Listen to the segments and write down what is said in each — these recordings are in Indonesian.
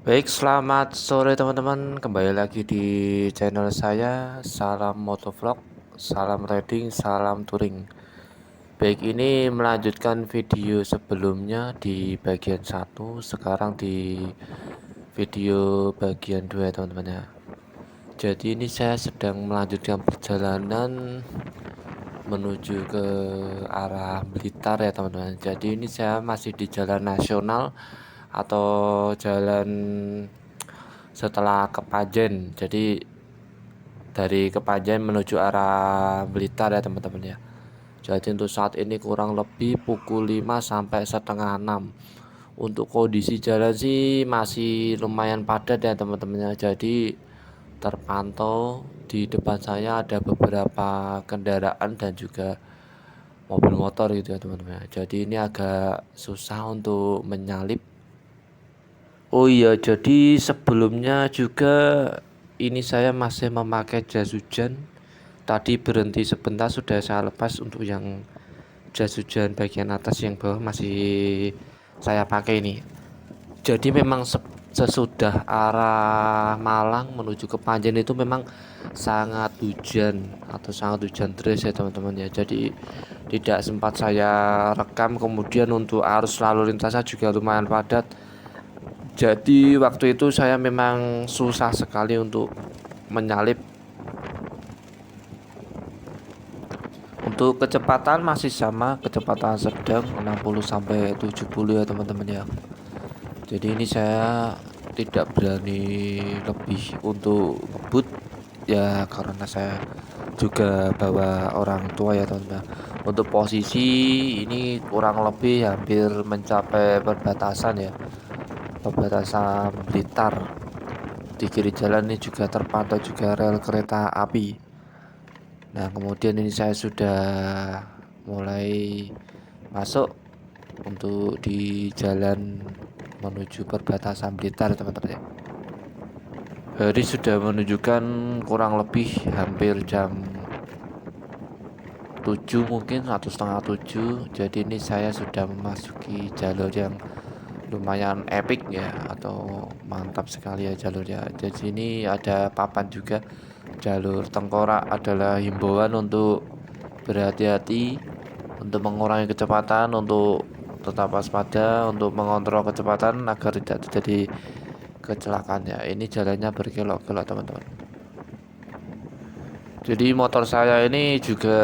Baik, selamat sore teman-teman. Kembali lagi di channel saya. Salam motovlog, salam riding, salam touring. Baik, ini melanjutkan video sebelumnya di bagian satu. Sekarang di video bagian 2 ya teman-teman ya. Jadi ini saya sedang melanjutkan perjalanan menuju ke arah Blitar ya teman-teman. Jadi ini saya masih di jalan nasional atau jalan setelah Kepanjen. Jadi dari Kepanjen menuju arah Blitar ya teman-teman ya. Jadi untuk saat ini kurang lebih pukul 5 sampai setengah 6. Untuk kondisi jalan sih masih lumayan padat ya teman-teman ya. Jadi terpantau di depan saya ada beberapa kendaraan dan juga mobil motor gitu ya teman-teman. Jadi ini agak susah untuk menyalip. Oh iya, jadi sebelumnya juga ini saya masih memakai jas hujan. Tadi berhenti sebentar sudah saya lepas untuk yang jas hujan bagian atas, yang bawah masih saya pakai ini. Jadi memang sesudah arah Malang menuju ke Panjen itu memang sangat hujan atau sangat hujan deras ya teman-teman ya. Jadi tidak sempat saya rekam. Kemudian untuk arus lalu lintasnya juga lumayan padat. Jadi waktu itu saya memang susah sekali untuk menyalip. Untuk kecepatan masih sama, kecepatan sedang 60 sampai 70 ya teman-teman ya. Jadi ini saya tidak berani lebih untuk ngebut ya, karena saya juga bawa orang tua ya teman-teman. Untuk posisi ini kurang lebih hampir mencapai perbatasan ya, perbatasan Blitar. Di kiri jalan ini juga terpantau juga rel kereta api. Nah, kemudian ini saya sudah mulai masuk untuk di jalan menuju perbatasan Blitar teman-teman ya. Hari sudah menunjukkan kurang lebih hampir jam 7 mungkin atau setengah 7. Jadi ini saya sudah memasuki jalur yang lumayan epic ya, atau mantap sekali ya jalurnya. Jadi ini ada papan juga, jalur tengkorak adalah himbauan untuk berhati-hati, untuk mengurangi kecepatan, untuk tetap waspada, untuk mengontrol kecepatan agar tidak terjadi kecelakaan ya. Ini jalannya berkelok-kelok teman-teman. Jadi motor saya ini juga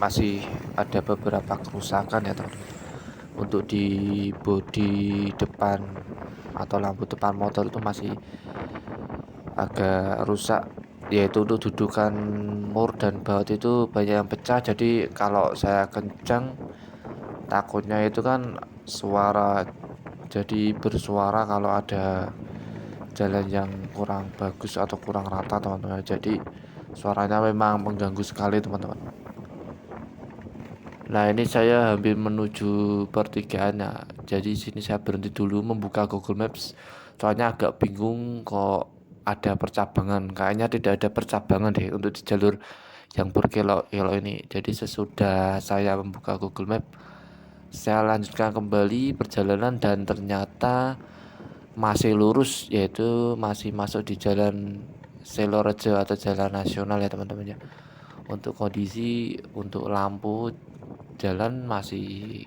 masih ada beberapa kerusakan ya teman-teman. Untuk di bodi depan atau lampu depan motor itu masih agak rusak, yaitu untuk dudukan mur dan baut itu banyak yang pecah. Jadi kalau saya kencang takutnya itu kan suara, jadi bersuara kalau ada jalan yang kurang bagus atau kurang rata teman-teman. Jadi suaranya memang mengganggu sekali teman-teman. Nah, ini saya hampir menuju pertigaan ya. Jadi sini saya berhenti dulu membuka Google Maps. Soalnya agak bingung kok ada percabangan. Kayaknya tidak ada percabangan deh untuk di jalur yang berkelok-kelok ini. Jadi sesudah saya membuka Google Map, saya lanjutkan kembali perjalanan dan ternyata masih lurus, yaitu masih masuk di jalan Selorejo atau jalan nasional ya teman-teman ya. Untuk kondisi untuk lampu jalan masih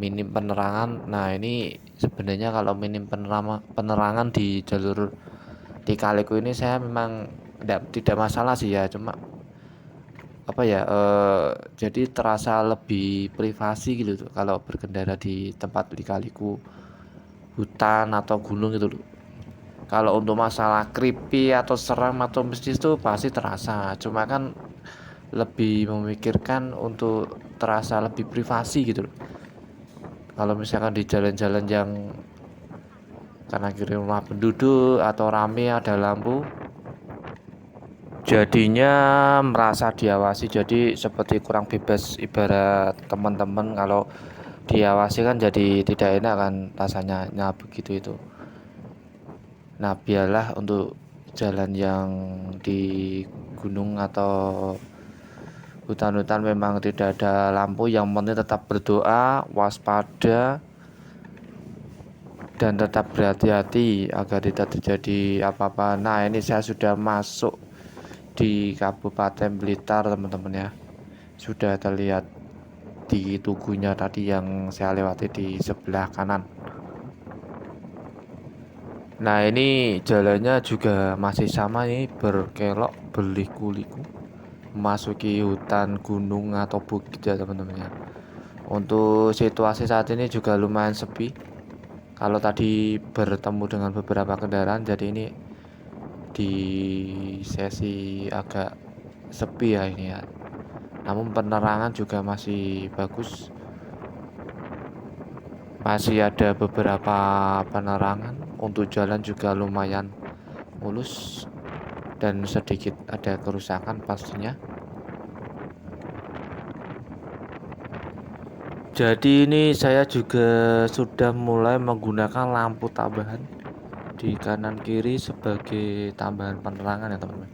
minim penerangan. Nah, ini sebenarnya kalau minim penerangan di jalur di Kaliku ini saya memang tidak masalah sih ya, cuma apa ya, jadi terasa lebih privasi gitu tuh kalau berkendara di tempat di Kaliku, hutan atau gunung gitu loh. Kalau untuk masalah creepy atau seram atau mistis itu pasti terasa, cuma kan lebih memikirkan untuk terasa lebih privasi gitu loh. Kalau misalkan di jalan-jalan yang kanan kiri rumah penduduk atau rame ada lampu, jadinya merasa diawasi, jadi seperti kurang bebas. Ibarat teman-teman kalau diawasi kan jadi tidak enak kan rasanya, nah begitu itu. Nah, biarlah untuk jalan yang di gunung atau hutan-hutan memang tidak ada lampu, yang penting tetap berdoa, waspada, dan tetap berhati-hati agar tidak terjadi apa-apa. Nah, ini saya sudah masuk di Kabupaten Blitar, teman-teman ya. Sudah terlihat di tugunya tadi yang saya lewati di sebelah kanan. Nah, ini jalannya juga masih sama nih, berkelok berliku-liku memasuki hutan gunung atau bukit ya teman-teman ya. Untuk situasi saat ini juga lumayan sepi. Kalau tadi bertemu dengan beberapa kendaraan, jadi ini di sesi agak sepi ya ini ya. Namun penerangan juga masih bagus. Masih ada beberapa penerangan. Untuk jalan juga lumayan mulus dan sedikit ada kerusakan pastinya. Jadi ini saya juga sudah mulai menggunakan lampu tambahan di kanan kiri sebagai tambahan penerangan ya teman-teman.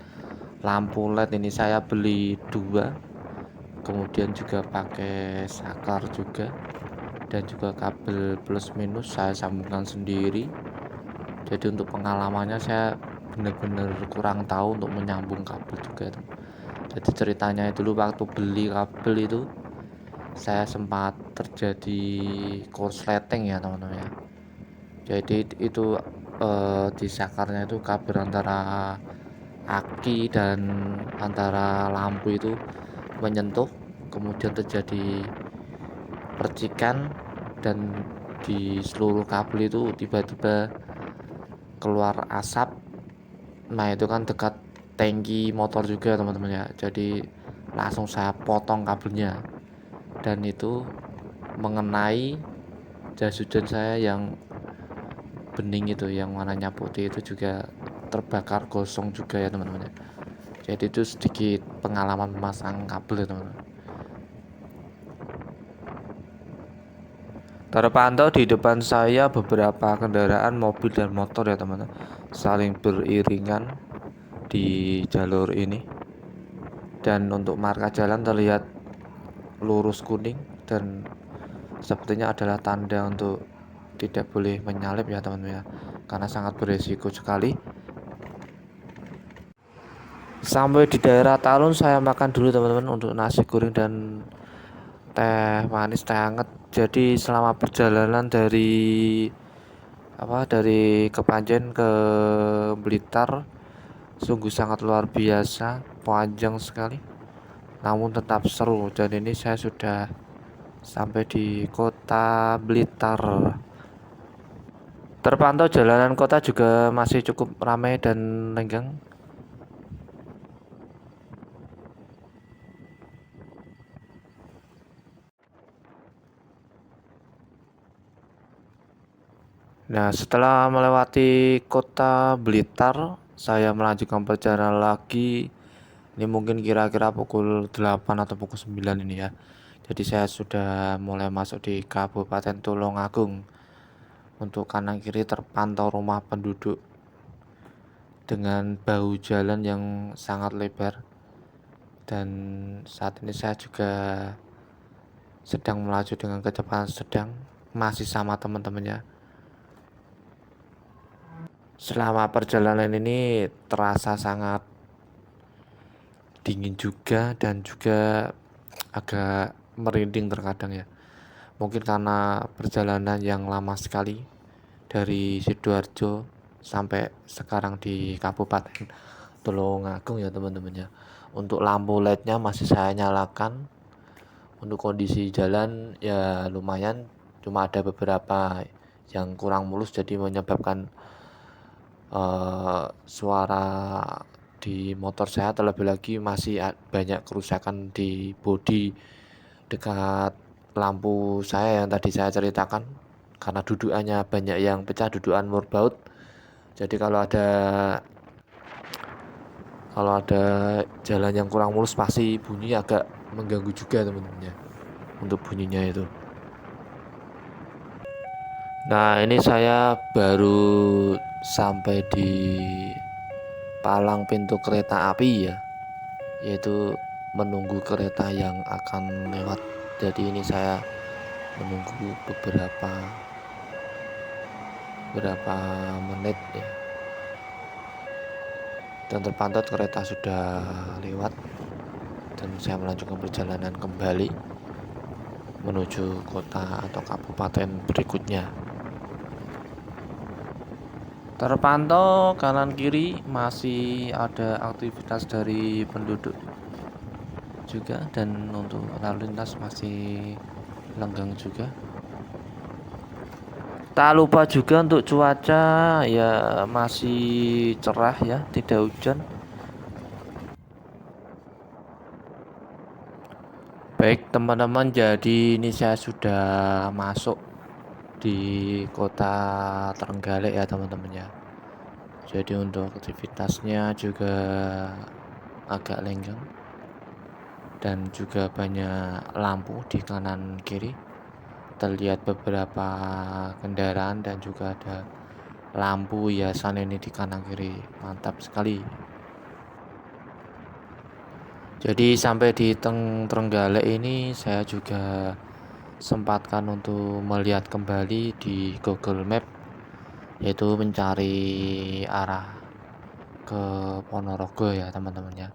Lampu LED ini saya beli 2, kemudian juga pakai saklar juga, dan juga kabel plus minus saya sambungkan sendiri. Jadi untuk pengalamannya saya benar-benar kurang tahu untuk menyambung kabel juga. Jadi ceritanya itu dulu waktu beli kabel itu saya sempat terjadi korsleting ya teman-teman ya. Jadi itu di sakarnya itu kabel antara aki dan antara lampu itu menyentuh, kemudian terjadi percikan dan di seluruh kabel itu tiba-tiba keluar asap. Nah itu kan dekat tangki motor juga teman-teman ya, jadi langsung saya potong kabelnya dan itu mengenai jas hujan saya yang bening itu, yang warnanya putih itu juga terbakar gosong juga ya teman-teman ya. Jadi itu sedikit pengalaman memasang kabel ya teman-teman. Terpantau di depan saya beberapa kendaraan mobil dan motor ya teman-teman, saling beriringan di jalur ini. Dan untuk marka jalan terlihat lurus kuning dan sepertinya adalah tanda untuk tidak boleh menyalip ya teman-teman ya, karena sangat beresiko sekali. Sampai di daerah Talun saya makan dulu teman-teman untuk nasi goreng dan teh manis, teh hangat. Jadi selama perjalanan dari Kepanjen ke Blitar sungguh sangat luar biasa, panjang sekali namun tetap seru. Dan ini saya sudah sampai di kota Blitar. Terpantau jalanan kota juga masih cukup ramai dan lenggang. Nah, setelah melewati kota Blitar, saya melanjutkan perjalanan lagi. Ini mungkin kira-kira pukul 8 atau pukul 9 ini ya. Jadi saya sudah mulai masuk di Kabupaten Tulungagung. Untuk kanan kiri terpantau rumah penduduk dengan bahu jalan yang sangat lebar. Dan saat ini saya juga sedang melaju dengan kecepatan sedang, masih sama teman-temannya. Selama perjalanan ini terasa sangat dingin juga dan juga agak merinding terkadang ya. Mungkin karena perjalanan yang lama sekali dari Sidoarjo sampai sekarang di Kabupaten Tulungagung ya teman-teman ya. Untuk lampu LED-nya masih saya nyalakan. Untuk kondisi jalan ya lumayan, cuma ada beberapa yang kurang mulus jadi menyebabkan suara di motor saya. Terlebih lagi masih banyak kerusakan di bodi dekat lampu saya yang tadi saya ceritakan, karena dudukannya banyak yang pecah, dudukan murbaut. Jadi kalau ada jalan yang kurang mulus pasti bunyi agak mengganggu juga teman-teman ya, untuk bunyinya itu. Nah ini saya baru sampai di palang pintu kereta api ya, yaitu menunggu kereta yang akan lewat. Jadi ini saya menunggu beberapa berapa menit ya, dan terpantau kereta sudah lewat dan saya melanjutkan perjalanan kembali menuju kota atau kabupaten berikutnya. Terpantau kanan kiri masih ada aktivitas dari penduduk juga, dan untuk lalu lintas masih lenggang juga. Tak lupa juga untuk cuaca ya masih cerah ya, tidak hujan. Baik teman-teman, jadi ini saya sudah masuk di kota Trenggalek ya teman-teman ya. Jadi untuk aktivitasnya juga agak lenggang dan juga banyak lampu di kanan kiri. Terlihat beberapa kendaraan dan juga ada lampu hiasan ini di kanan kiri. Mantap sekali. Jadi sampai di Trenggalek ini saya juga sempatkan untuk melihat kembali di Google Map, yaitu mencari arah ke Ponorogo ya teman-teman ya.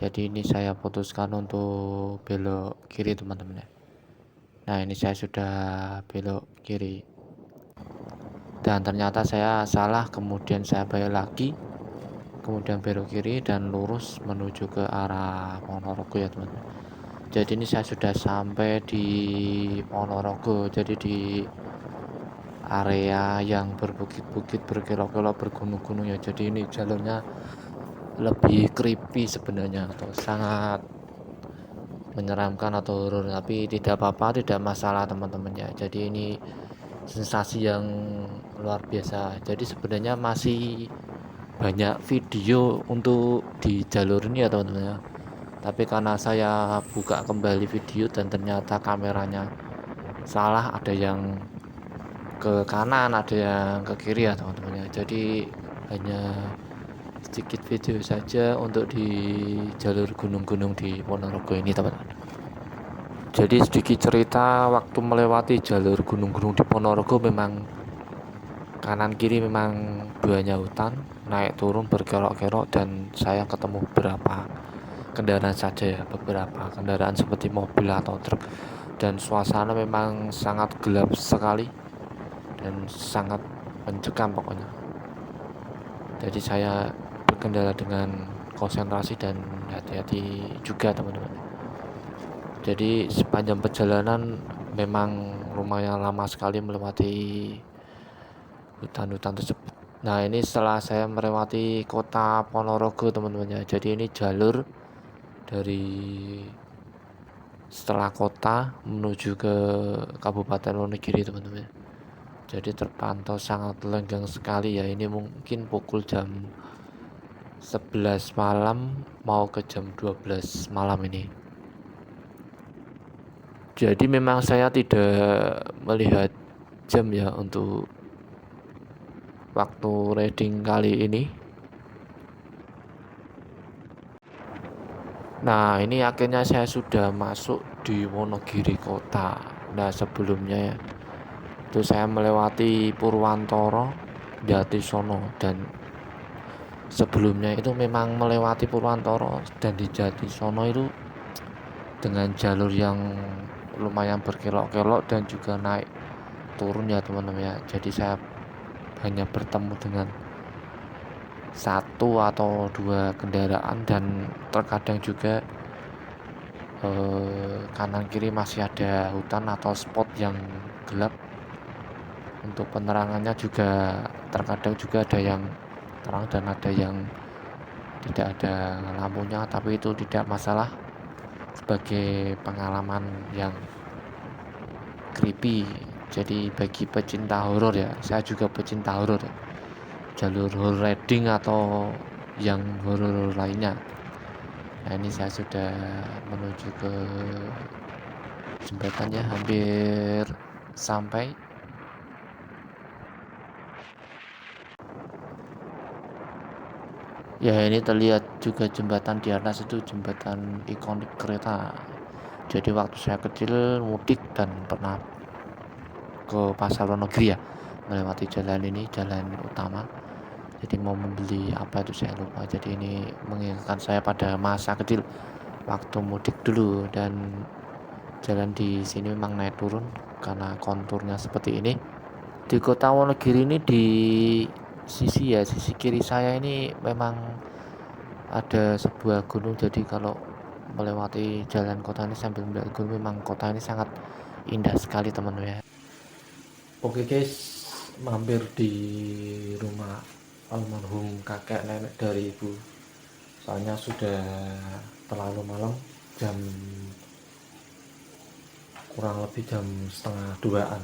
Jadi ini saya putuskan untuk belok kiri teman-teman ya. Nah ini saya sudah belok kiri dan ternyata saya salah, kemudian saya balik lagi, kemudian belok kiri dan lurus menuju ke arah Ponorogo ya teman-teman. Jadi ini saya sudah sampai di Ponorogo, jadi di area yang berbukit-bukit, berkelok-kelok, bergunung-gunung ya. Jadi ini jalurnya lebih creepy sebenarnya, atau sangat menyeramkan atau horor, tapi tidak apa-apa, tidak masalah teman-teman ya. Jadi ini sensasi yang luar biasa. Jadi sebenarnya masih banyak video untuk di jalur ini ya teman-teman ya, tapi karena saya buka kembali video dan ternyata kameranya salah, ada yang ke kanan, ada yang ke kiri ya teman-teman ya. Jadi hanya sedikit video saja untuk di jalur gunung-gunung di Ponorogo ini teman-teman. Jadi sedikit cerita, waktu melewati jalur gunung-gunung di Ponorogo memang kanan kiri memang banyak hutan, naik turun berkelok-kelok, dan saya ketemu beberapa kendaraan saja ya, beberapa kendaraan seperti mobil atau truk, dan suasana memang sangat gelap sekali dan sangat mencekam pokoknya. Jadi saya berkendara dengan konsentrasi dan hati-hati juga teman-teman. Jadi sepanjang perjalanan memang lumayan lama sekali melewati hutan-hutan tersebut. Nah ini setelah saya melewati kota Ponorogo teman-teman ya. Jadi ini jalur dari setelah kota menuju ke Kabupaten Wonogiri teman-teman. Jadi terpantau sangat lenggang sekali ya. Ini mungkin pukul jam 11 malam mau ke jam 12 malam ini. Jadi memang saya tidak melihat jam ya untuk waktu reading kali ini. Nah ini akhirnya saya sudah masuk di Wonogiri kota. Nah sebelumnya ya, itu saya melewati Purwantoro, Jatisono, dan sebelumnya itu memang melewati Purwantoro dan di Jatisono itu dengan jalur yang lumayan berkelok-kelok dan juga naik turun ya teman-teman ya. Jadi saya hanya bertemu dengan satu atau dua kendaraan, dan terkadang juga kanan kiri masih ada hutan atau spot yang gelap. Untuk penerangannya juga terkadang juga ada yang terang dan ada yang tidak ada lampunya, tapi itu tidak masalah sebagai pengalaman yang creepy. Jadi bagi pecinta horor ya, saya juga pecinta horor ya, jalur horror riding atau yang horor lainnya. Nah ini saya sudah menuju ke jembatannya, hampir sampai. Ya ini terlihat juga jembatan di atas, itu jembatan ikonik kereta. Jadi waktu saya kecil mudik dan pernah ke Pasar Wonogiri ya, melewati jalan ini, jalan utama. Jadi mau membeli apa itu saya lupa. Jadi ini mengingatkan saya pada masa kecil waktu mudik dulu, dan jalan di sini memang naik turun karena konturnya seperti ini. Di kota Wonogiri ini di sisi kiri saya ini memang ada sebuah gunung, jadi kalau melewati jalan kota ini sambil melihat gunung, memang kota ini sangat indah sekali teman-teman ya. Oke guys, mampir di rumah almarhum kakek nenek dari ibu, soalnya sudah terlalu malam, jam kurang lebih jam setengah 2-an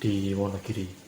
di Wonogiri.